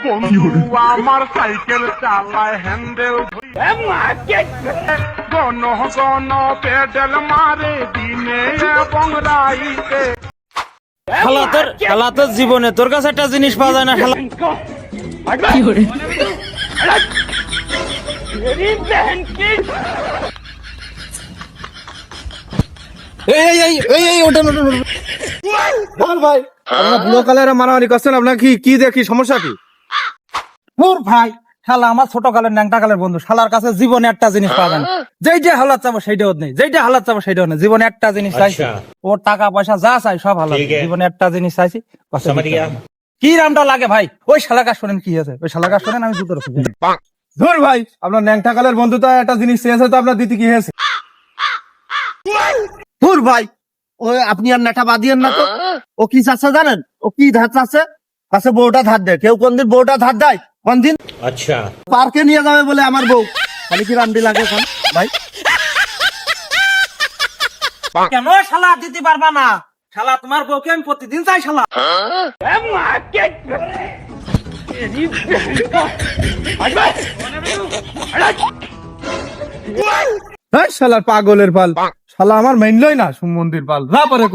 বন্ধু আমার সাইকেল চালায় হ্যান্ডেল গণ গণ পেডেল মারে দিনে এবং রাইতে। শালা তোর জীবনে তোর কাছে একটা জিনিস পাওয়া যায় না শালা। ভাই আপনার বুড়ো কালের মারামারি করছেন, আপনার কি দেখি সমস্যা কি? মোর ভাই শালা আমার ছোট কালের ন্যাংটা কালের বন্ধু, শালার কাছে জীবনে একটা জিনিস পাওয়া যায় না। যেইটা হালাত চাবো সেইটাও নেই, যেইটা হালাত চাবো সেইটাও নেই। জীবনে একটা জিনিস চাইছি, ওর টাকা পয়সা যা চাই সব হালাত। জীবনে একটা জিনিস চাইছি, কি রামটা লাগে ভাই। ওই শালাকা শোনেন কি আছে, ওই শালাকা শোনেন আমি জুতো রক্ষি। ধর ভাই আপনার ন্যাংটা কালের বন্ধু তো একটা জিনিস চেয়েছে, তো আপনার দিতে কি হয়েছে? ধুর ভাই, ওই আপনি আর নেটা বাদিয়েন না তো। ও কি চাচ্ছে জানেন? ও কি ধার চাচ্ছে? কাছে বউটা ধার দেয়। কেউ কোনদিন বউটা ধার দেয়? কোনদিন अच्छा পার্কে নিয়ে যাবে বলে আমার বউ। খালি কি রান্ডি লাগে এখন ভাই? কেন শালা দিতে পারবা না? শালা তোমার বউকে আমি প্রতিদিন চাই শালা। শালার পাগলের পাল, শালা আমার মাইনলই না সুমন্দির পাল না পারে।